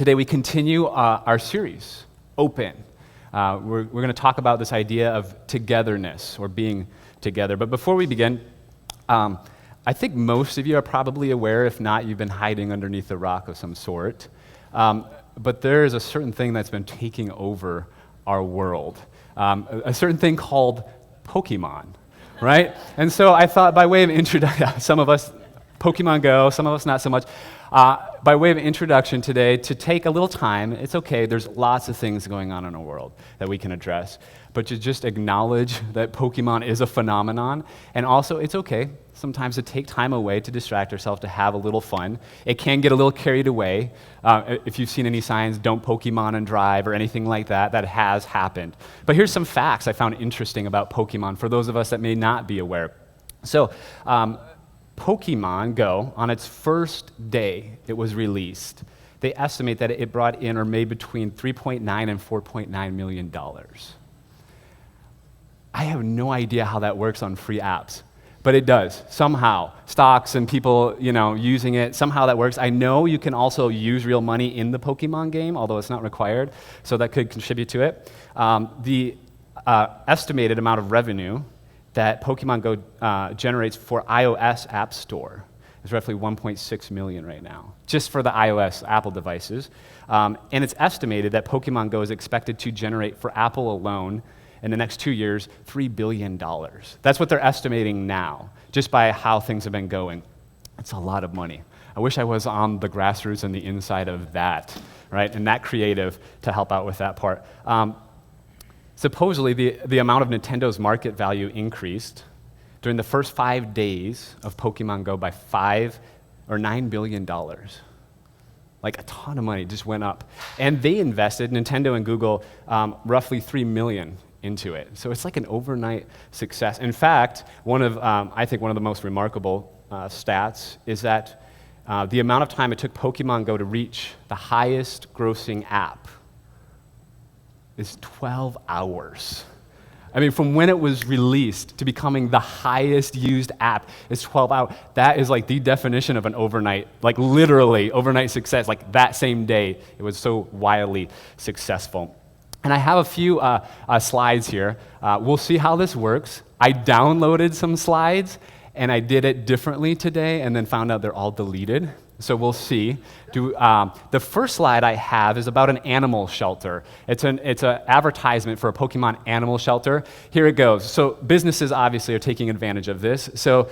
Today we continue our series, Open. We're going to talk about this idea of togetherness or being together. But before we begin, I think most of you are probably aware, if not, you've been hiding underneath a rock of some sort. But there is a certain thing that's been taking over our world, a certain thing called Pokemon, right? And so I thought by way of introduction, some of us, Pokemon Go, some of us not so much. By way of introduction today, to take a little time, it's okay, there's lots of things going on in our world that we can address, but to just acknowledge that Pokemon is a phenomenon, and also it's okay sometimes to take time away to distract ourselves, to have a little fun. It can get a little carried away. If you've seen any signs, don't Pokemon and drive or anything like that, that has happened. But here's some facts I found interesting about Pokemon for those of us that may not be aware. So, Pokemon Go, on its first day it was released, they estimate that it brought in or made between $3.9 and $4.9 million. I have no idea how that works on free apps, but it does, somehow. Stocks and people, using it, somehow that works. I know you can also use real money in the Pokemon game, although it's not required, so that could contribute to it. The estimated amount of revenue that Pokemon Go generates for iOS App Store is roughly 1.6 million right now, just for the iOS Apple devices. And it's estimated that Pokemon Go is expected to generate for Apple alone in the next 2 years, $3 billion. That's what they're estimating now, just by how things have been going. It's a lot of money. I wish I was on the grassroots and the inside of that, right? And that creative to help out with that part. Supposedly, the amount of Nintendo's market value increased during the first 5 days of Pokemon Go by $9 billion. Like a ton of money just went up. And they invested, Nintendo and Google, roughly $3 million into it. So it's like an overnight success. In fact, I think one of the most remarkable stats is that the amount of time it took Pokemon Go to reach the highest grossing app is 12 hours. I mean, from when it was released to becoming the highest used app is 12 hours. That is like the definition of an overnight, like literally overnight success. Like that same day, it was so wildly successful. And I have a few slides here. We'll see how this works. I downloaded some slides, and I did it differently today, and then found out they're all deleted. So we'll see. The first slide I have is about an animal shelter. It's an advertisement for a Pokemon animal shelter. Here it goes. So businesses obviously are taking advantage of this. So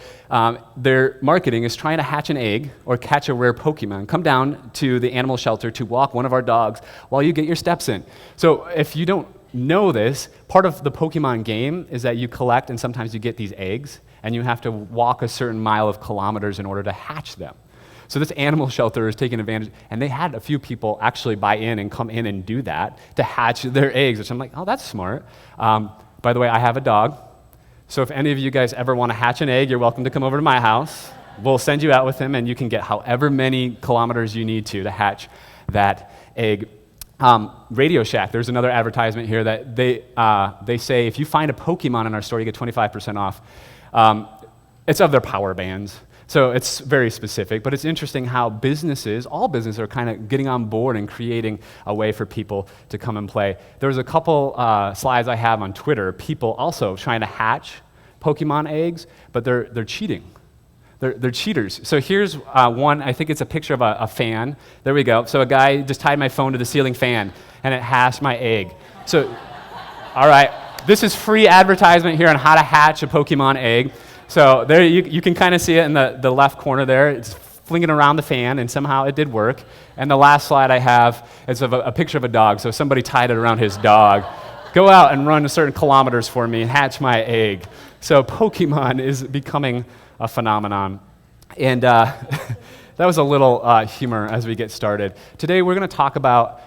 their marketing is trying to hatch an egg or catch a rare Pokemon. Come down to the animal shelter to walk one of our dogs while you get your steps in. So if you don't know this, part of the Pokemon game is that you collect and sometimes you get these eggs and you have to walk a certain mile of kilometers in order to hatch them. So this animal shelter is taking advantage, and they had a few people actually buy in and come in and do that to hatch their eggs, which I'm like, oh, that's smart. By the way, I have a dog, so if any of you guys ever want to hatch an egg, you're welcome to come over to my house. We'll send you out with him, and you can get however many kilometers you need to hatch that egg. Radio Shack, there's another advertisement here that they say if you find a Pokemon in our store, you get 25% off. It's of their power bands. So it's very specific, but it's interesting how all businesses are kind of getting on board and creating a way for people to come and play. There's a couple slides I have on Twitter, people also trying to hatch Pokemon eggs, but they're cheating. They're cheaters. So here's one, I think it's a picture of a fan. There we go. So a guy just tied my phone to the ceiling fan, and it hatched my egg. So, all right, this is free advertisement here on how to hatch a Pokemon egg. So there you can kind of see it in the left corner there. It's flinging around the fan, and somehow it did work. And the last slide I have is of a picture of a dog. So somebody tied it around his dog. Go out and run a certain kilometers for me and hatch my egg. So Pokemon is becoming a phenomenon. And that was a little humor as we get started. Today we're going to talk about,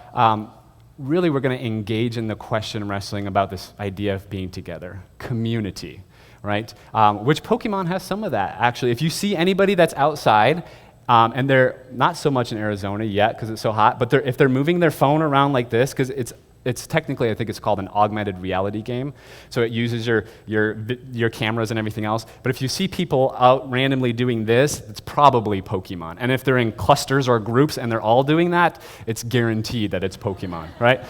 we're going to engage in the question wrestling about this idea of being together, community. Right? Which Pokemon has some of that, actually. If you see anybody that's outside, and they're not so much in Arizona yet because it's so hot, but if they're moving their phone around like this, because it's it's technically, I think it's called an augmented reality game. So it uses your cameras and everything else. But if you see people out randomly doing this, it's probably Pokemon. And if they're in clusters or groups and they're all doing that, it's guaranteed that it's Pokemon, right?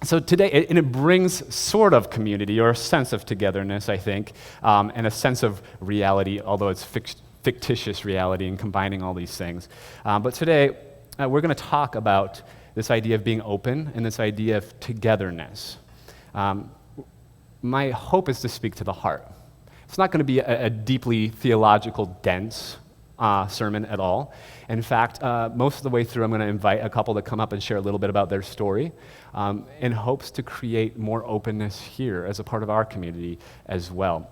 So today, and it brings sort of community or a sense of togetherness, I think, and a sense of reality, although it's fictitious reality and combining all these things. But today, we're going to talk about this idea of being open and this idea of togetherness. My hope is to speak to the heart. It's not going to be a deeply theological, dense sermon at all. In fact, most of the way through, I'm going to invite a couple to come up and share a little bit about their story in hopes to create more openness here as a part of our community as well.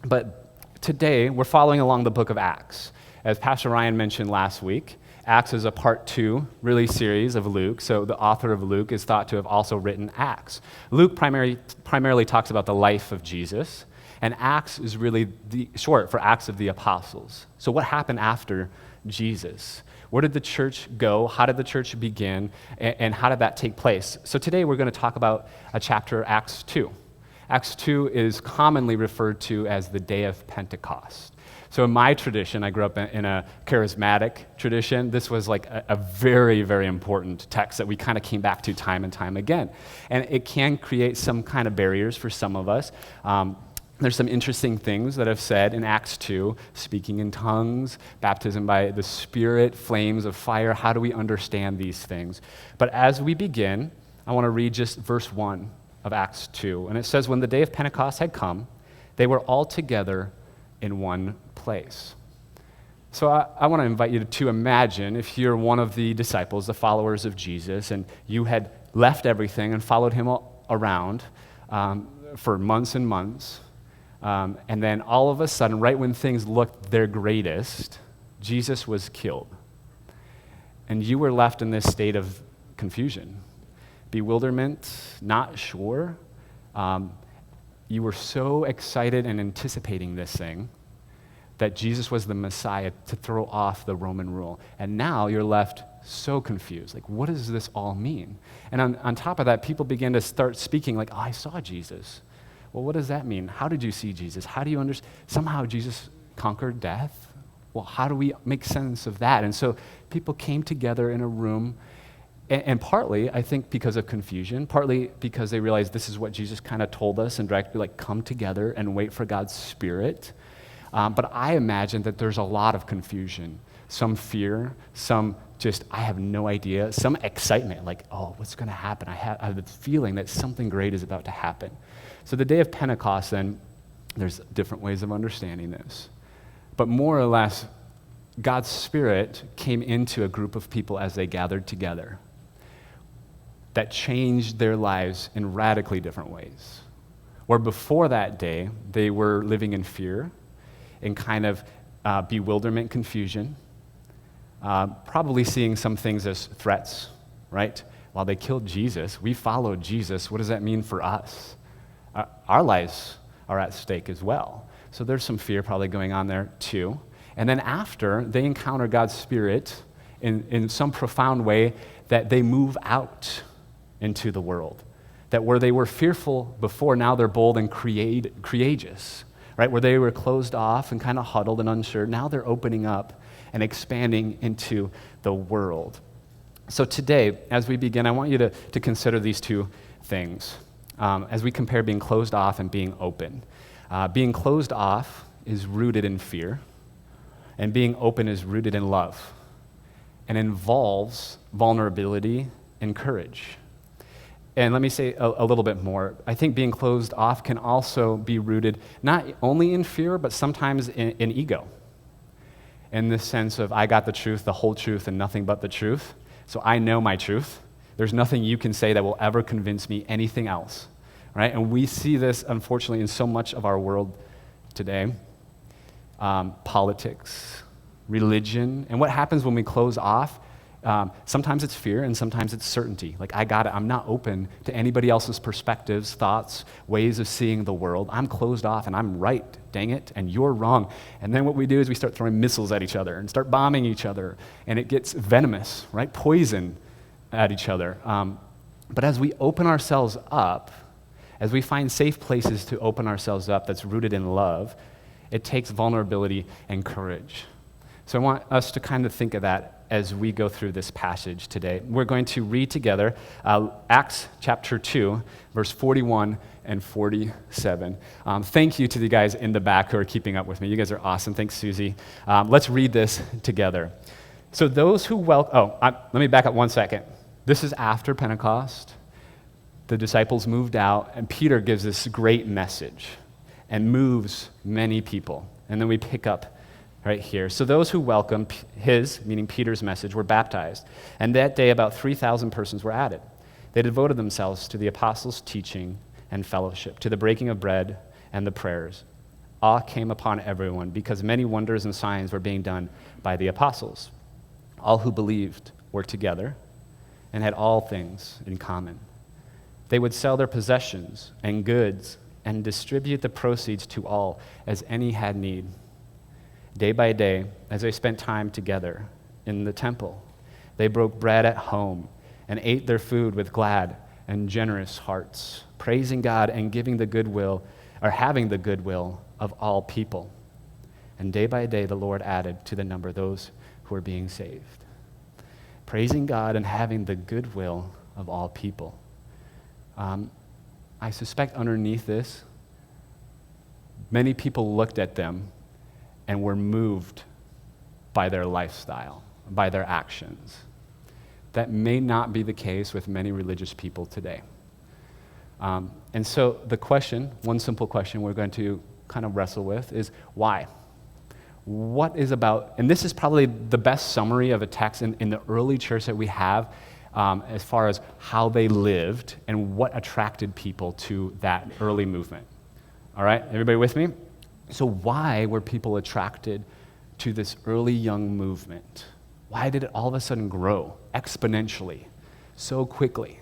But today, we're following along the book of Acts. As Pastor Ryan mentioned last week, Acts is a part 2, really, series of Luke. So the author of Luke is thought to have also written Acts. Luke primarily talks about the life of Jesus, and Acts is really short for Acts of the Apostles. So what happened after Jesus? Where did the church go? How did the church begin? And how did that take place? So today we're going to talk about a chapter, Acts 2. Acts 2 is commonly referred to as the day of Pentecost. So in my tradition, I grew up in a charismatic tradition. This was like a very, very important text that we kind of came back to time and time again. And it can create some kind of barriers for some of us. There's some interesting things that I've said in Acts 2, speaking in tongues, baptism by the Spirit, flames of fire. How do we understand these things? But as we begin, I want to read just verse 1 of Acts 2. And it says, when the day of Pentecost had come, they were all together in one place. So I want to invite you to imagine if you're one of the disciples, the followers of Jesus, and you had left everything and followed him around for months and months, and then all of a sudden, right when things looked their greatest, Jesus was killed. And you were left in this state of confusion, bewilderment, not sure. You were so excited and anticipating this thing that Jesus was the Messiah to throw off the Roman rule. And now you're left so confused. Like, what does this all mean? And on top of that, people begin to start speaking like, oh, I saw Jesus. Well, what does that mean? How did you see Jesus? How do you understand? Somehow Jesus conquered death? Well, how do we make sense of that? And so people came together in a room, and partly, I think, because of confusion, partly because they realized this is what Jesus kind of told us and directly, like, come together and wait for God's Spirit. But I imagine that there's a lot of confusion, some fear, some just, I have no idea, some excitement, like, oh, what's going to happen? I have the feeling that something great is about to happen. So the day of Pentecost, then, there's different ways of understanding this. But more or less, God's Spirit came into a group of people as they gathered together that changed their lives in radically different ways. Where before that day, they were living in fear, in kind of bewilderment, confusion, probably seeing some things as threats, right? While they killed Jesus, we followed Jesus. What does that mean for us? Our lives are at stake as well. So there's some fear probably going on there too. And then after, they encounter God's Spirit in some profound way that they move out into the world. That where they were fearful before, now they're bold and courageous. Right, where they were closed off and kind of huddled and unsure, now they're opening up and expanding into the world. So today, as we begin, I want you to consider these two things as we compare being closed off and being open. Being closed off is rooted in fear, and being open is rooted in love, and involves vulnerability and courage. And let me say a little bit more. I think being closed off can also be rooted not only in fear, but sometimes in ego. In the sense of, I got the truth, the whole truth, and nothing but the truth. So I know my truth. There's nothing you can say that will ever convince me anything else. Right? And we see this, unfortunately, in so much of our world today. Politics, religion. And what happens when we close off? Sometimes it's fear, and sometimes it's certainty. Like, I got it. I'm not open to anybody else's perspectives, thoughts, ways of seeing the world. I'm closed off, and I'm right, dang it, and you're wrong. And then what we do is we start throwing missiles at each other and start bombing each other, and it gets venomous, right? Poison at each other. But as we open ourselves up, as we find safe places to open ourselves up that's rooted in love, it takes vulnerability and courage. So I want us to kind of think of that as we go through this passage today. We're going to read together Acts chapter 2, verse 41 and 47. Thank you to the guys in the back who are keeping up with me. You guys are awesome. Thanks, Susie. Let's read this together. So those who let me back up 1 second. This is after Pentecost. The disciples moved out, and Peter gives this great message and moves many people. And then we pick up right here. So those who welcomed his, meaning Peter's message, were baptized. And that day about 3,000 persons were added. They devoted themselves to the apostles' teaching and fellowship, to the breaking of bread and the prayers. Awe came upon everyone because many wonders and signs were being done by the apostles. All who believed were together and had all things in common. They would sell their possessions and goods and distribute the proceeds to all as any had need. Day by day, as they spent time together in the temple, they broke bread at home and ate their food with glad and generous hearts, praising God and having the goodwill of all people. And day by day, the Lord added to the number those who were being saved. Praising God and having the goodwill of all people. I suspect underneath this, many people looked at them and were moved by their lifestyle, by their actions. That may not be the case with many religious people today. And so the question, one simple question we're going to kind of wrestle with is why? What is about, and this is probably the best summary of a text in the early church that we have as far as how they lived and what attracted people to that early movement. All right, everybody with me? So why were people attracted to this early young movement? Why did it all of a sudden grow exponentially so quickly?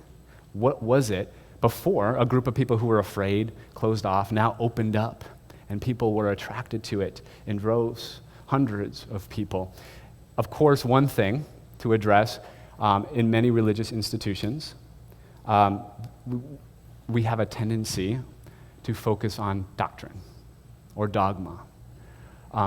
What was it before a group of people who were afraid, closed off, now opened up, and people were attracted to it in droves, hundreds of people? Of course, one thing to address in many religious institutions, we have a tendency to focus on doctrine or dogma.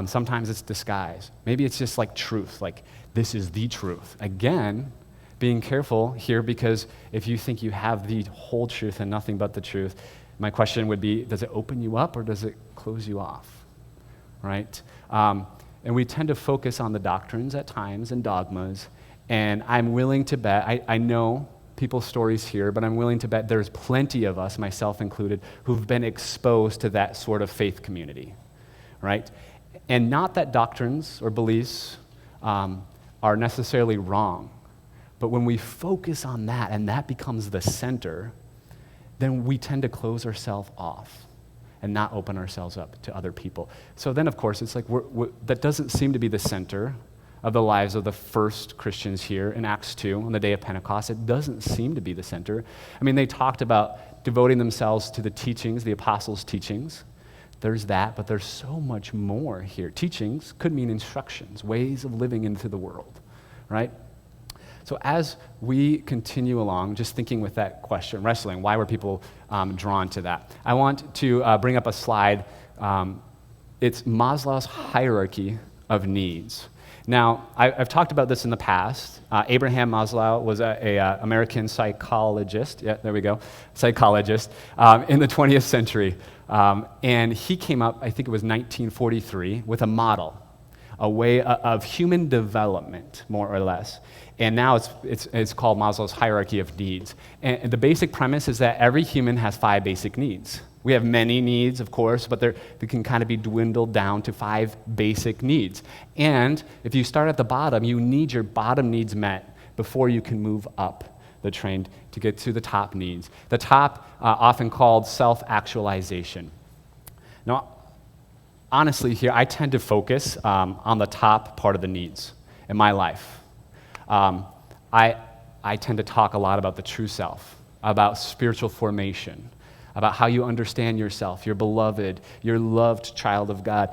Sometimes it's disguised. Maybe it's just like truth, like this is the truth. Again, being careful here, because if you think you have the whole truth and nothing but the truth, my question would be, does it open you up or does it close you off, right? And we tend to focus on the doctrines at times and dogmas, and I'm willing to bet, I know people's stories here, but I'm willing to bet there's plenty of us, myself included, who've been exposed to that sort of faith community, right? And not that doctrines or beliefs are necessarily wrong, but when we focus on that and that becomes the center, then we tend to close ourselves off and not open ourselves up to other people. So then, of course, it's like that doesn't seem to be the center of the lives of the first Christians here in Acts 2 on the day of Pentecost. It doesn't seem to be the center. I mean, they talked about devoting themselves to the teachings, the apostles' teachings. There's that, but there's so much more here. Teachings could mean instructions, ways of living into the world, right? So as we continue along, just thinking with that question, wrestling, why were people drawn to that? I want to bring up a slide. It's Maslow's hierarchy of needs. Now, I've talked about this in the past. Abraham Maslow was an American psychologist. Yeah, there we go, psychologist in the 20th century. And he came up, I think it was 1943, with a model, a way of human development, more or less. And now it's called Maslow's hierarchy of needs. And the basic premise is that every human has 5 basic needs. We have many needs, of course, but they can kind of be dwindled down to 5 basic needs. And if you start at the bottom, you need your bottom needs met before you can move up the train to get to the top needs. The top, often called self-actualization. Now, honestly here, I tend to focus on the top part of the needs in my life. I tend to talk a lot about the true self, about spiritual formation, about how you understand yourself, you're beloved, you're loved child of God.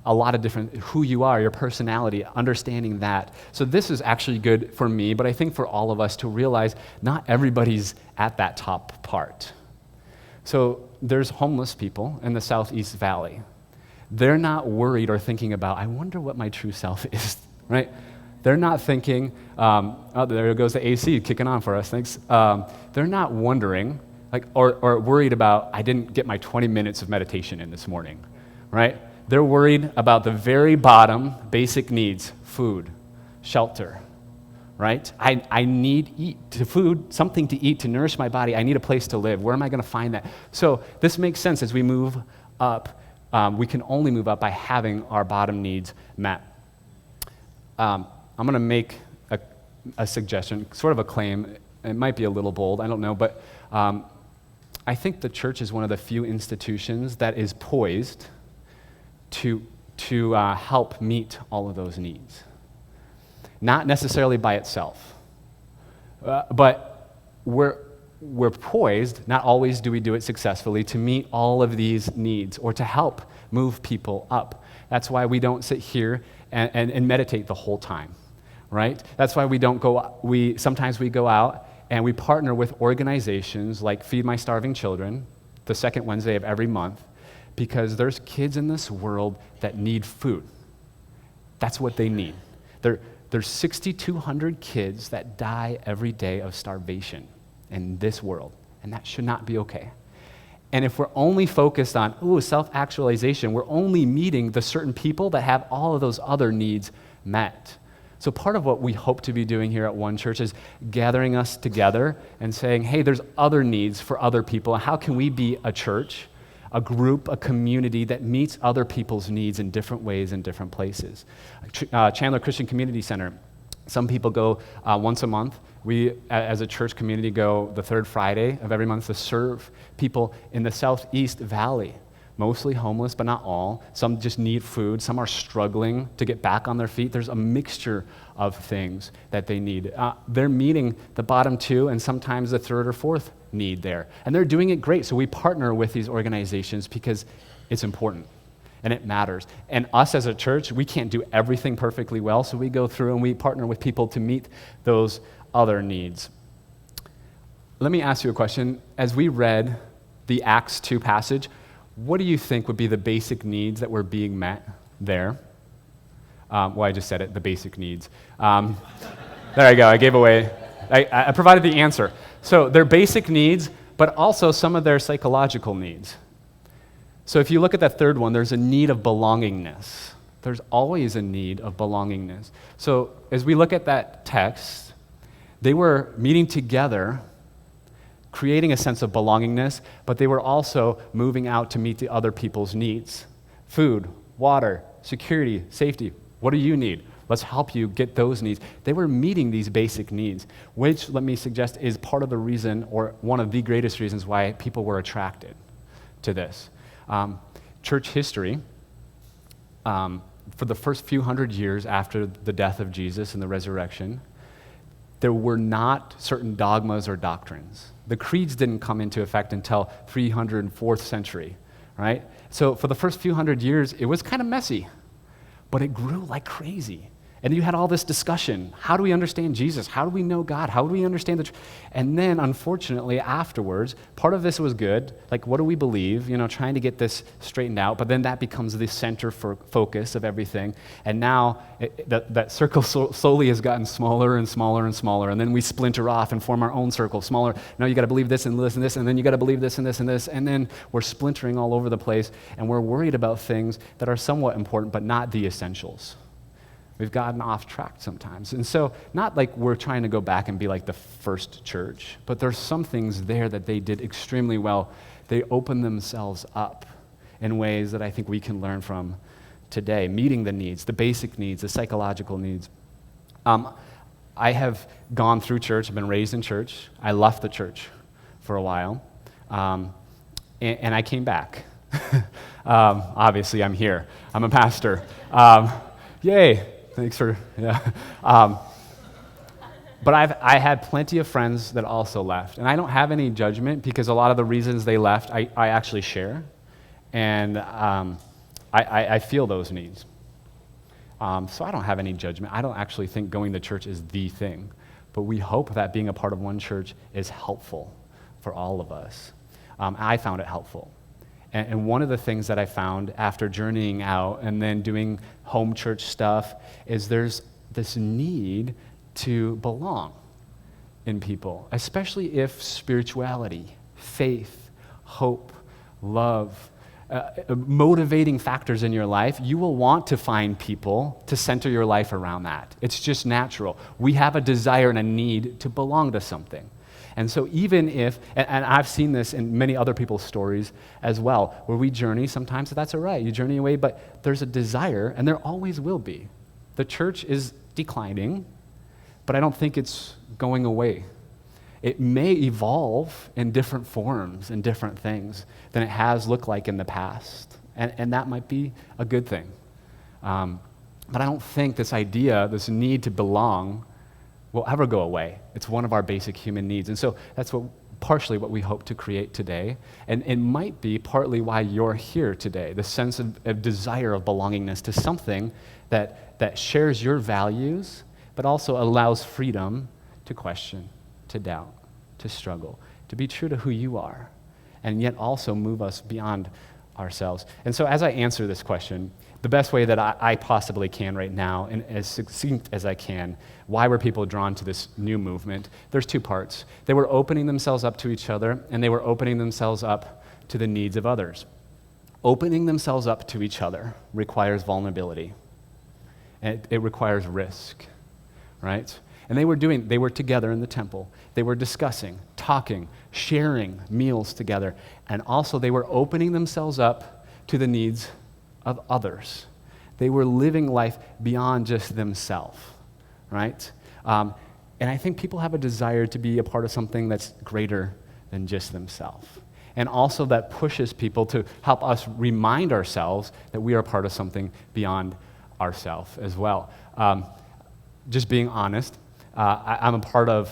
a lot of different, who you are, your personality, understanding that. So this is actually good for me, but I think for all of us to realize not everybody's at that top part. So there's homeless people in the Southeast Valley. They're not worried or thinking about, I wonder what my true self is, right? They're not thinking, oh, there goes the AC kicking on for us, thanks. They're not wondering, or worried about, I didn't get my 20 minutes of meditation in this morning, right? They're worried about the very bottom basic needs, food, shelter, right? I need food, something to eat to nourish my body. I need a place to live. Where am I going to find that? So this makes sense as we move up. We can only move up by having our bottom needs met. I'm going to make a suggestion, sort of a claim. It might be a little bold, I don't know, but I think the church is one of the few institutions that is poised to help meet all of those needs. Not necessarily by itself, but we're poised, not always do we do it successfully, to meet all of these needs or to help move people up. That's why we don't sit here and meditate the whole time, right? That's why sometimes we go out and we partner with organizations like Feed My Starving Children, the second Wednesday of every month, because there's kids in this world that need food. That's what they need. There's 6,200 kids that die every day of starvation in this world, and that should not be okay. And if we're only focused on, self-actualization, we're only meeting the certain people that have all of those other needs met. So part of what we hope to be doing here at One Church is gathering us together and saying, hey, there's other needs for other people. How can we be a church, a group, a community that meets other people's needs in different ways in different places? Chandler Christian Community Center, some people go once a month. We, as a church community, go the third Friday of every month to serve people in the Southeast Valley, mostly homeless, but not all. Some just need food. Some are struggling to get back on their feet. There's a mixture of things that they need. They're meeting the bottom two and sometimes the third or fourth need there. And they're doing it great. So we partner with these organizations because it's important and it matters. And us as a church, we can't do everything perfectly well, so we go through and we partner with people to meet those other needs. Let me ask you a question. As we read the Acts 2 passage, what do you think would be the basic needs that were being met there? I just said it, the basic needs. There I go, I gave away, I provided the answer. So their basic needs, but also some of their psychological needs. So if you look at that third one, there's a need of belongingness. There's always a need of belongingness. So as we look at that text, they were meeting together, creating a sense of belongingness, but they were also moving out to meet the other people's needs. Food, water, security, safety. What do you need? Let's help you get those needs. They were meeting these basic needs, which, let me suggest, is part of the reason, or one of the greatest reasons why people were attracted to this. Church history, for the first few hundred years after the death of Jesus and the resurrection, there were not certain dogmas or doctrines. The creeds didn't come into effect until 304th century, right? So for the first few hundred years, it was kind of messy, but it grew like crazy. And you had all this discussion. How do we understand Jesus? How do we know God? How do we understand the And then, unfortunately, afterwards, part of this was good. Like, what do we believe? Trying to get this straightened out. But then that becomes the center for focus of everything. And now that circle slowly has gotten smaller and smaller and smaller. And then we splinter off and form our own circle, smaller. No, you got to believe this and this and this. And then you got to believe this and this and this. And then we're splintering all over the place. And we're worried about things that are somewhat important, but not the essentials. We've gotten off track sometimes. And so, not like we're trying to go back and be like the first church, but there's some things there that they did extremely well. They opened themselves up in ways that I think we can learn from today, meeting the needs, the basic needs, the psychological needs. I have gone through church, I've been raised in church. I left the church for a while, and I came back. Obviously, I'm here. I'm a pastor. Yay. Thanks for, yeah. But I had plenty of friends that also left. And I don't have any judgment because a lot of the reasons they left, I actually share. And I feel those needs. So I don't have any judgment. I don't actually think going to church is the thing. But we hope that being a part of one church is helpful for all of us. I found it helpful. And one of the things that I found after journeying out and then doing home church stuff is there's this need to belong in people, especially if spirituality, faith, hope, love, motivating factors in your life, you will want to find people to center your life around that. It's just natural. We have a desire and a need to belong to something. And so even if, and I've seen this in many other people's stories as well, where we journey, sometimes that's all right, you journey away, but there's a desire, and there always will be. The church is declining, but I don't think it's going away. It may evolve in different forms and different things than it has looked like in the past, and that might be a good thing. But I don't think this idea, this need to belong, will ever go away. It's one of our basic human needs. And so that's partially what we hope to create today. And it might be partly why you're here today, the sense of desire of belongingness to something that shares your values, but also allows freedom to question, to doubt, to struggle, to be true to who you are, and yet also move us beyond ourselves. And so as I answer this question, the best way that I possibly can right now, and as succinct as I can, why were people drawn to this new movement? There's two parts. They were opening themselves up to each other, and they were opening themselves up to the needs of others. Opening themselves up to each other requires vulnerability. And it requires risk, right? And they were together in the temple. They were discussing, talking, sharing meals together, and also they were opening themselves up to the needs of others. They were living life beyond just themselves, right? And I think people have a desire to be a part of something that's greater than just themselves. And also that pushes people to help us remind ourselves that we are part of something beyond ourselves as well. Just being honest, I'm a part of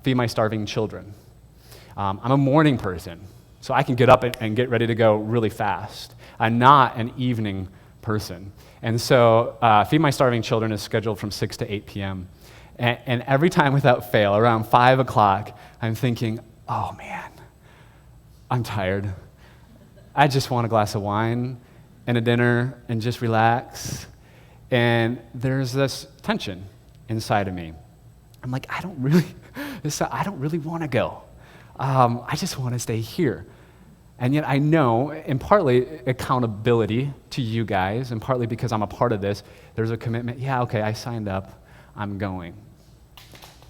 Feed My Starving Children. I'm a morning person, so I can get up and get ready to go really fast. I'm not an evening person. And so Feed My Starving Children is scheduled from 6 to 8 p.m. And every time without fail, around 5 o'clock, I'm thinking, oh man, I'm tired. I just want a glass of wine and a dinner and just relax. And there's this tension inside of me. I'm like, I don't really want to go. I just want to stay here. And yet I know, and partly accountability to you guys, and partly because I'm a part of this, there's a commitment, yeah, okay, I signed up, I'm going.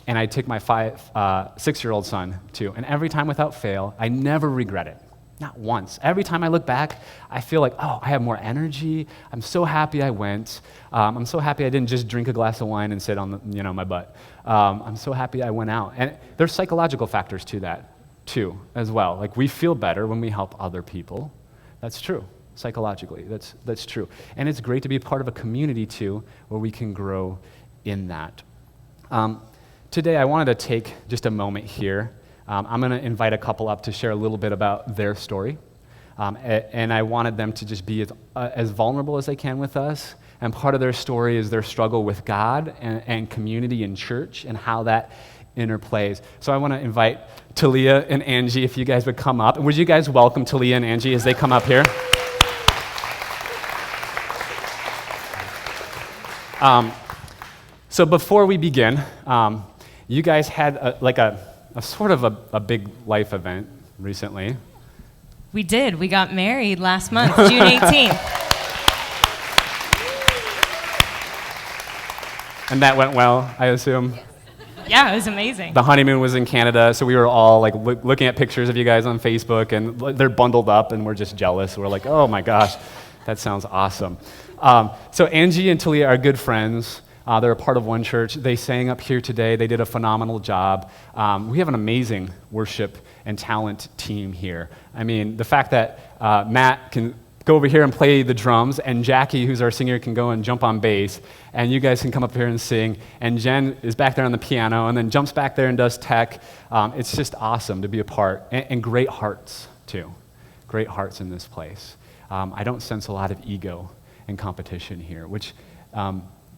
And I take my 6-year-old son too, and every time without fail, I never regret it, not once. Every time I look back, I feel like, oh, I have more energy, I'm so happy I went, I'm so happy I didn't just drink a glass of wine and sit on my butt. I'm so happy I went out. And there's psychological factors to that too, as well. Like, we feel better when we help other people. That's true, psychologically, that's true. And it's great to be part of a community too, where we can grow in that. Today, I wanted to take just a moment here. I'm gonna invite a couple up to share a little bit about their story. And I wanted them to just be as vulnerable as they can with us. And part of their story is their struggle with God and community and church and how that interplays. So I want to invite Talia and Angie, if you guys would come up. And would you guys welcome Talia and Angie as they come up here? So before we begin, you guys had a sort of a big life event recently. We did. We got married last month, June 18th. And that went well, I assume? Yeah, it was amazing. The honeymoon was in Canada, so we were all like looking at pictures of you guys on Facebook, and they're bundled up, and we're just jealous. We're like, oh my gosh, that sounds awesome. So Angie and Talia are good friends. They're a part of one church. They sang up here today. They did a phenomenal job. We have an amazing worship and talent team here. I mean, the fact that Matt can go over here and play the drums, and Jackie, who's our singer, can go and jump on bass, and you guys can come up here and sing, and Jen is back there on the piano, and then jumps back there and does tech. It's just awesome to be a part, and great hearts, too. Great hearts in this place. I don't sense a lot of ego and competition here, which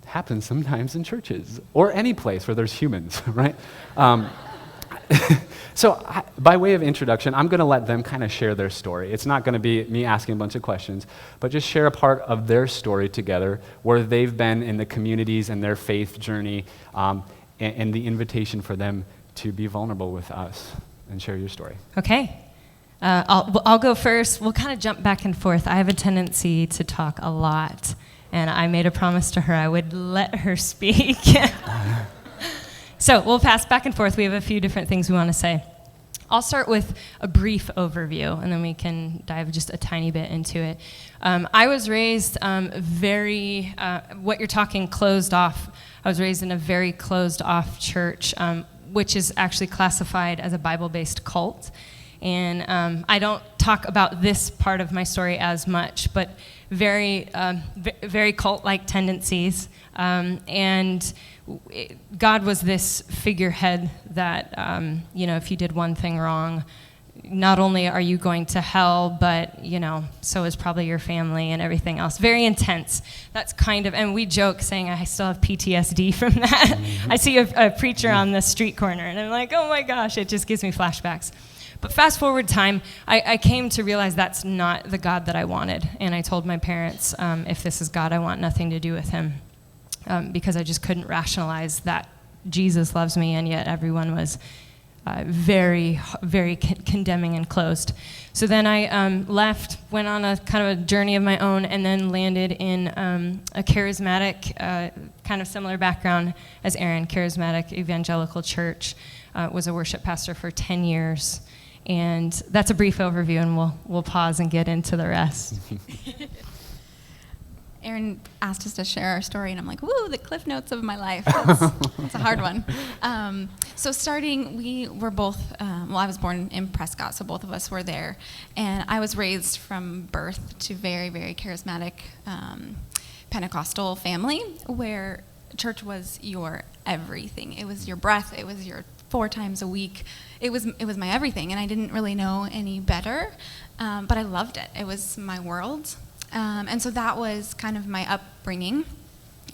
happens sometimes in churches or any place where there's humans, right? So by way of introduction, I'm going to let them kind of share their story. It's not going to be me asking a bunch of questions, but just share a part of their story together, where they've been in the communities and their faith journey, and the invitation for them to be vulnerable with us and share your story. Okay. I'll go first. We'll kind of jump back and forth. I have a tendency to talk a lot, and I made a promise to her I would let her speak. So we'll pass back and forth. We have a few different things we want to say. I'll start with a brief overview, and then we can dive just a tiny bit into it. I was raised what you're talking closed off. I was raised in a very closed off church, which is actually classified as a Bible-based cult. And I don't talk about this part of my story as much, but very cult-like tendencies. And God was this figurehead that, if you did one thing wrong, not only are you going to hell, but, so is probably your family and everything else. Very intense. That's and we joke saying I still have PTSD from that. Mm-hmm. I see a preacher on the street corner, and I'm like, oh my gosh, it just gives me flashbacks. But fast forward time, I came to realize that's not the God that I wanted. And I told my parents, if this is God, I want nothing to do with him. Because I just couldn't rationalize that Jesus loves me, and yet everyone was very, very condemning and closed. So then I left, went on a kind of a journey of my own, and then landed in a charismatic, kind of similar background as Aaron, charismatic evangelical church. Was a worship pastor for 10 years. And that's a brief overview, and we'll pause and get into the rest. Aaron asked us to share our story, and I'm like, woo, the cliff notes of my life. That's a hard one. So starting, we were both, I was born in Prescott, so both of us were there. And I was raised from birth to very, very charismatic Pentecostal family, where church was your everything. It was your breath. It was your 4 times a week. It was my everything, and I didn't really know any better, but I loved it. It was my world. And so that was kind of my upbringing.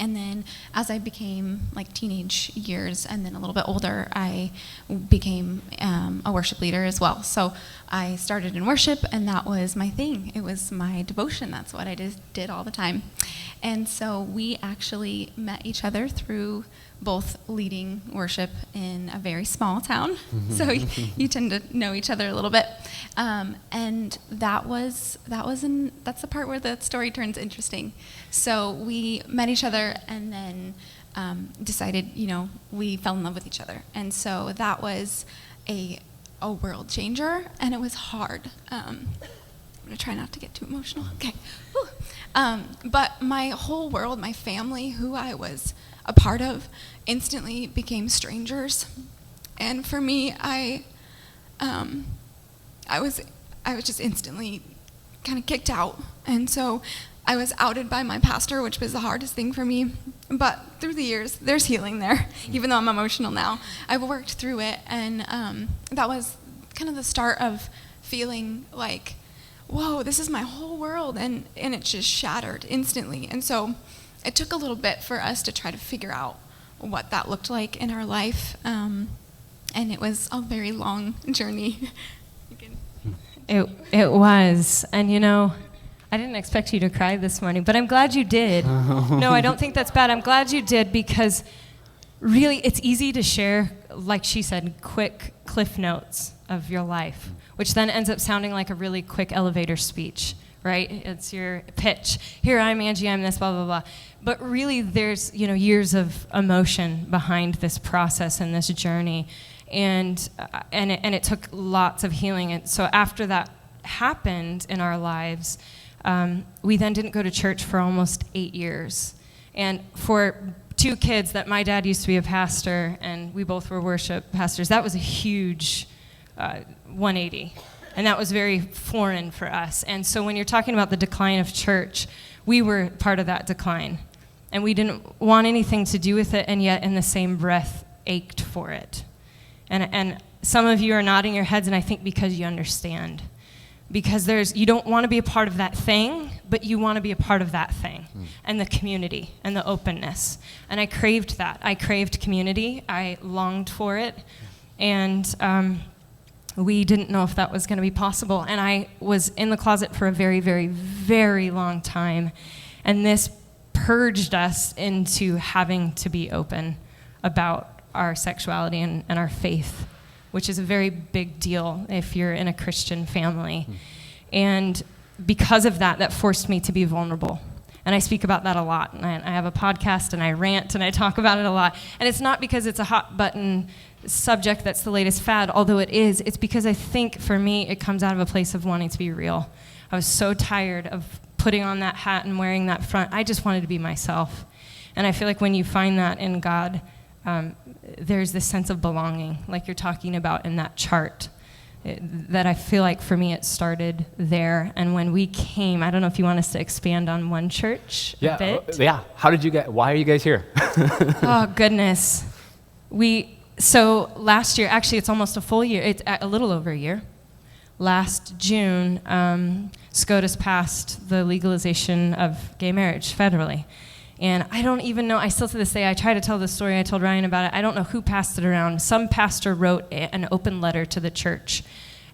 And then as I became teenage years and then a little bit older, I became a worship leader as well. So I started in worship, and that was my thing. It was my devotion. That's what I did all the time. And so we actually met each other through both leading worship in a very small town. So you tend to know each other a little bit. And that's the part where the story turns interesting. So we met each other, and then decided, we fell in love with each other. And so that was a world changer, and it was hard. I'm going to try not to get too emotional. Okay. But my whole world, my family, who I was a part of, instantly became strangers. And for me, I was just instantly kind of kicked out. And so I was outed by my pastor, which was the hardest thing for me. But through the years, there's healing there, even though I'm emotional now. I've worked through it, and that was kind of the start of feeling like, whoa, this is my whole world, and it just shattered instantly. And so it took a little bit for us to try to figure out what that looked like in our life, and it was a very long journey. It was, and I didn't expect you to cry this morning, but I'm glad you did. No, I don't think that's bad. I'm glad you did, because really it's easy to share, like she said, quick cliff notes of your life, which then ends up sounding like a really quick elevator speech, right? It's your pitch. Here, I'm Angie, I'm this, blah, blah, blah. But really there's, years of emotion behind this process and this journey. And it took lots of healing. And so after that happened in our lives, we then didn't go to church for almost 8 years. And for 2 kids that my dad used to be a pastor, and we both were worship pastors, that was a huge 180. And that was very foreign for us. And so when you're talking about the decline of church, we were part of that decline. And we didn't want anything to do with it, and yet in the same breath ached for it. And some of you are nodding your heads, and I think because you understand. because you don't want to be a part of that thing, but you want to be a part of that thing and the community and the openness. And I craved that. I craved community. I longed for it. And we didn't know if that was going to be possible. And I was in the closet for a very, very, very long time. And this purged us into having to be open about our sexuality and our faith, which is a very big deal if you're in a Christian family. And because of that, that forced me to be vulnerable. And I speak about that a lot. And I have a podcast, and I rant, and I talk about it a lot. And it's not because it's a hot button subject that's the latest fad, although it is. It's because I think, for me, it comes out of a place of wanting to be real. I was so tired of putting on that hat and wearing that front. I just wanted to be myself. And I feel like when you find that in God, there's this sense of belonging, like you're talking about in that chart, that I feel like for me it started there. And when we came, I don't know if you want us to expand on One Church a bit. Yeah. Why are you guys here? Oh, goodness. So last year, actually it's almost a full year, it's a little over a year. Last June, SCOTUS passed the legalization of gay marriage federally. And I don't even know, I still to this day, I try to tell the story, I told Ryan about it, I don't know who passed it around. Some pastor wrote an open letter to the church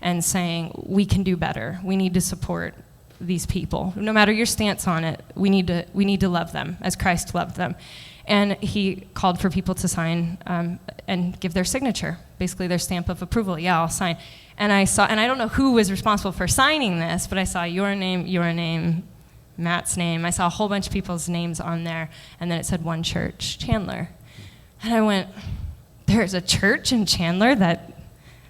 and saying, we can do better. We need to support these people. No matter your stance on it, we need to love them as Christ loved them. And he called for people to sign and give their signature, basically their stamp of approval. Yeah, I'll sign. And I don't know who was responsible for signing this, but I saw your name, Matt's name. I saw a whole bunch of people's names on there, and then it said One Church, Chandler. And I went, there's a church in Chandler that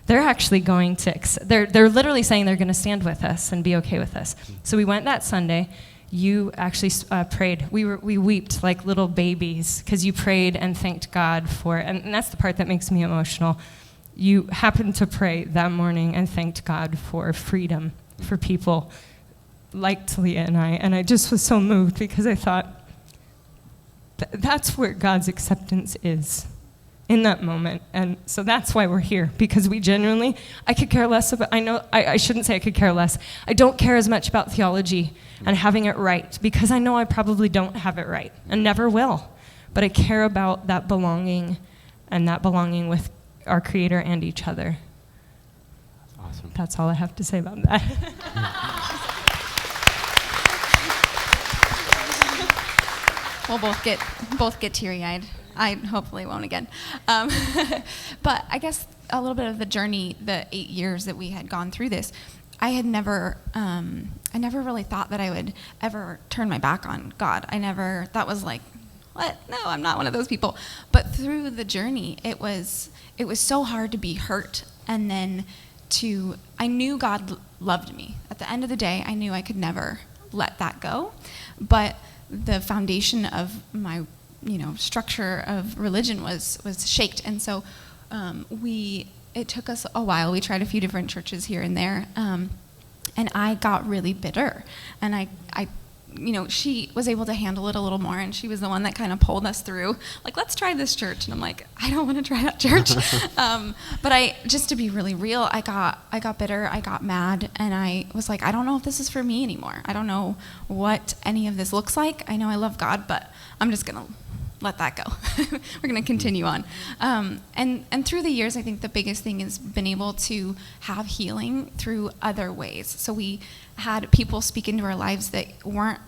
they're actually going to, they're literally saying they're going to stand with us and be okay with us. So we went that Sunday. You actually prayed. We wept like little babies because you prayed and thanked God for it. And that's the part that makes me emotional. You happened to pray that morning and thanked God for freedom for people like Talia and I just was so moved because I thought, that's where God's acceptance is in that moment. And so that's why we're here, because we genuinely, I could care less about, I shouldn't say I could care less. I don't care as much about theology and having it right, because I know I probably don't have it right and never will. But I care about that belonging and that belonging with our Creator and each other. Awesome. That's all I have to say about that. We'll both get teary-eyed. I hopefully won't again. But I guess a little bit of the journey, the 8 years that we had gone through this, I never really thought that I would ever turn my back on God. That was like, what? No, I'm not one of those people. But through the journey, it was so hard to be hurt, and then I knew God loved me. At the end of the day, I knew I could never let that go. But the foundation of my, structure of religion was shaked, and so it took us a while. We tried a few different churches here and there, and I got really bitter, and I she was able to handle it a little more, and she was the one that kind of pulled us through, like, let's try this church. And I'm like, I don't want to try that church. But just to be really real, I got bitter, I got mad, and I was like, I don't know if this is for me anymore. I don't know what any of this looks like. I know I love God, but I'm just going to let that go. We're going to continue on. And through the years, I think the biggest thing is been able to have healing through other ways. So we had people speak into our lives that weren't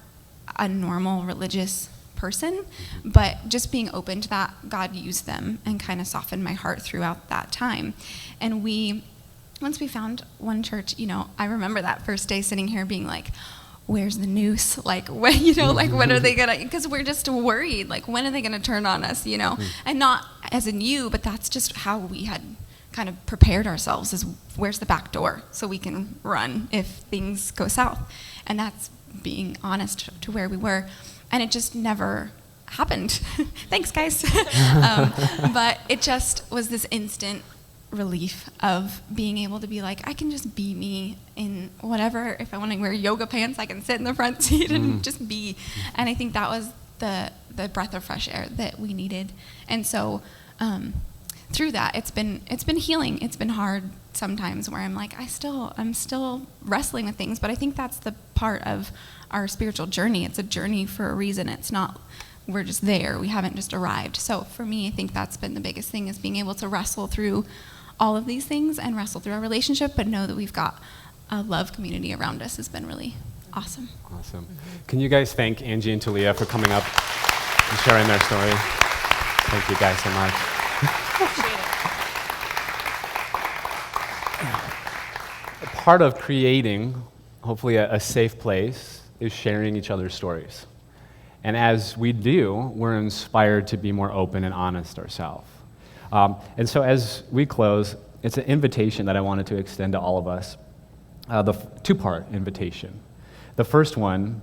a normal religious person, but just being open to that, God used them and kind of softened my heart throughout that time. And once we found One Church, I remember that first day sitting here being like, where's the noose? Like, when, when are they gonna, because we're just worried, like, when are they gonna turn on us, And not as in you, but that's just how we had kind of prepared ourselves, is where's the back door so we can run if things go south. And that's being honest to where we were. And it just never happened. Thanks, guys. But it just was this instant relief of being able to be like, I can just be me in whatever. If I want to wear yoga pants, I can sit in the front seat and just be. And I think that was the breath of fresh air that we needed. And so through that, it's been healing. It's been hard sometimes where I'm like, I'm still wrestling with things, but I think that's the part of our spiritual journey. It's a journey for a reason. It's not we're just there. We haven't just arrived. So for me, I think that's been the biggest thing, is being able to wrestle through all of these things and wrestle through our relationship, but know that we've got a love community around us has been really awesome. Awesome. Can you guys thank Angie and Talia for coming up and sharing their story? Thank you guys so much. Appreciate it. Part of creating, hopefully, a safe place is sharing each other's stories. And as we do, we're inspired to be more open and honest ourselves. And so as we close, it's an invitation that I wanted to extend to all of us, the two-part invitation. The first one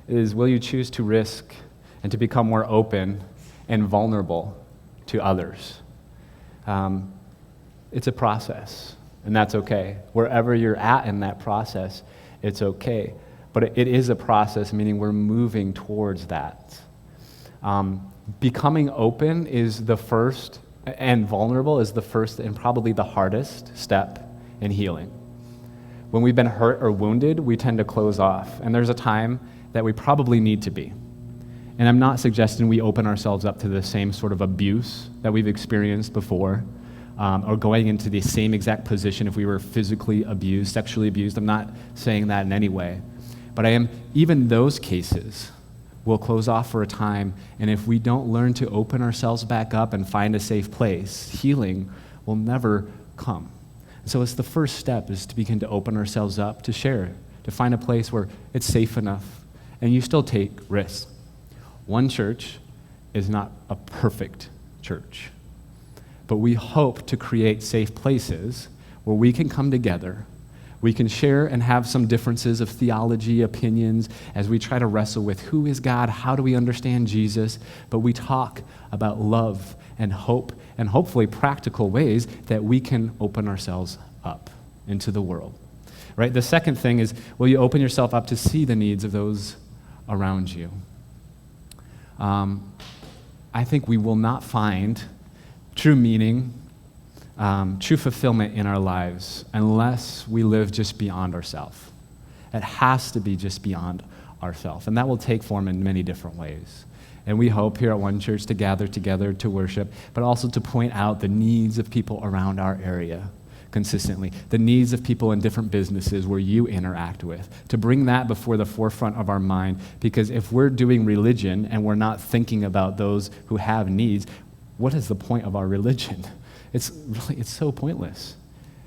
is, will you choose to risk and to become more open and vulnerable to others? It's a process, and that's okay. Wherever you're at in that process, it's okay. But it is a process, meaning we're moving towards that. Becoming open is the first, and vulnerable is the first and probably the hardest step in healing. When we've been hurt or wounded, we tend to close off, and there's a time that we probably need to be. And I'm not suggesting we open ourselves up to the same sort of abuse that we've experienced before, or going into the same exact position if we were physically abused, sexually abused. I'm not saying that in any way. But even those cases will close off for a time, and if we don't learn to open ourselves back up and find a safe place, healing will never come. So it's the first step, is to begin to open ourselves up, to share, to find a place where it's safe enough, and you still take risks. One church is not a perfect church, but we hope to create safe places where we can come together. We can share and have some differences of theology, opinions, as we try to wrestle with who is God, how do we understand Jesus, but we talk about love and hope and hopefully practical ways that we can open ourselves up into the world, right? The second thing is, will you open yourself up to see the needs of those around you? I think we will not find true meaning, true fulfillment in our lives unless we live just beyond ourselves. It has to be just beyond ourselves, and that will take form in many different ways. And we hope here at One Church to gather together to worship, but also to point out the needs of people around our area consistently, the needs of people in different businesses where you interact with, to bring that before the forefront of our mind, because if we're doing religion and we're not thinking about those who have needs, what is the point of our religion? It's so pointless.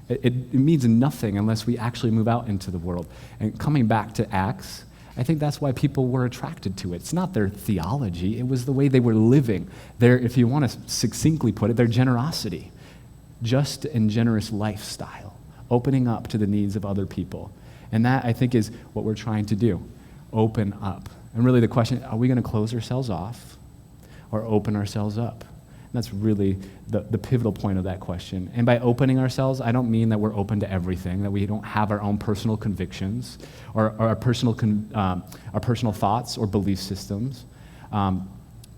It means nothing unless we actually move out into the world. And coming back to Acts, I think that's why people were attracted to it. It's not their theology, it was the way they were living. Their, if you want to succinctly put it, their generosity. Just and generous lifestyle, opening up to the needs of other people. And that, I think, is what we're trying to do, open up. And really the question, are we going to close ourselves off or open ourselves up? And that's really the pivotal point of that question. And by opening ourselves, I don't mean that we're open to everything, that we don't have our own personal convictions or our personal thoughts or belief systems.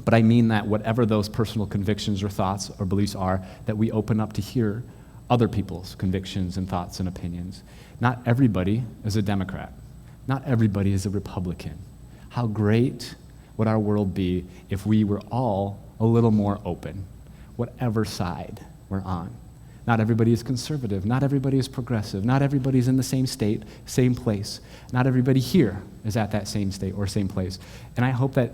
But I mean that whatever those personal convictions or thoughts or beliefs are, that we open up to hear other people's convictions and thoughts and opinions. Not everybody is a Democrat. Not everybody is a Republican. How great would our world be if we were all a little more open, whatever side we're on. Not everybody is conservative. Not everybody is progressive. Not everybody is in the same state, same place. Not everybody here is at that same state or same place. And I hope that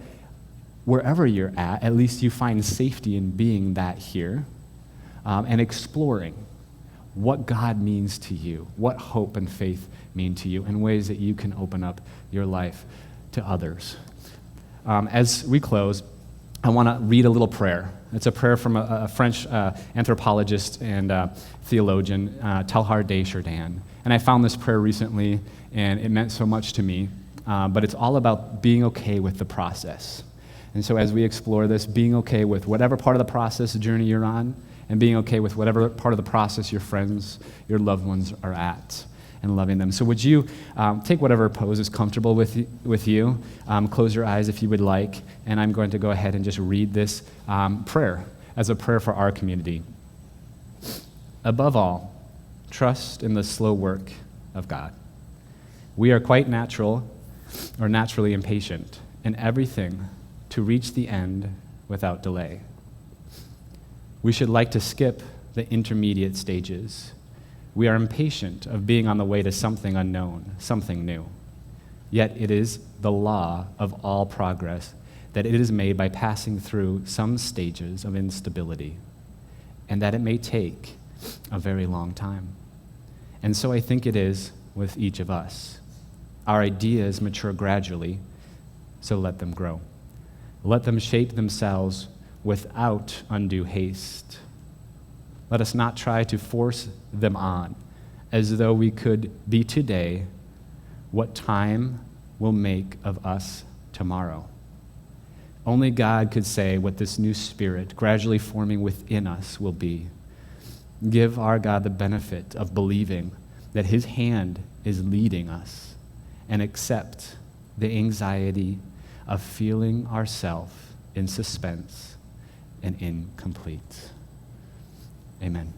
wherever you're at least you find safety in being that here, and exploring what God means to you, what hope and faith mean to you, and ways that you can open up your life to others. As we close, I want to read a little prayer. It's a prayer from a French anthropologist and theologian, Teilhard de Chardin. And I found this prayer recently, and it meant so much to me. But it's all about being okay with the process. And so as we explore this, being okay with whatever part of the process journey you're on, and being okay with whatever part of the process your friends, your loved ones are at, and loving them. So would you take whatever pose is comfortable with you, close your eyes if you would like, and I'm going to go ahead and just read this prayer as a prayer for our community. Above all, trust in the slow work of God. We are quite naturally impatient in everything to reach the end without delay. We should like to skip the intermediate stages. We are impatient of being on the way to something unknown, something new. Yet it is the law of all progress that it is made by passing through some stages of instability, and that it may take a very long time. And so I think it is with each of us. Our ideas mature gradually, so let them grow. Let them shape themselves without undue haste. Let us not try to force them on as though we could be today what time will make of us tomorrow. Only God could say what this new spirit gradually forming within us will be. Give our God the benefit of believing that his hand is leading us, and accept the anxiety of feeling ourselves in suspense and incomplete. Amen.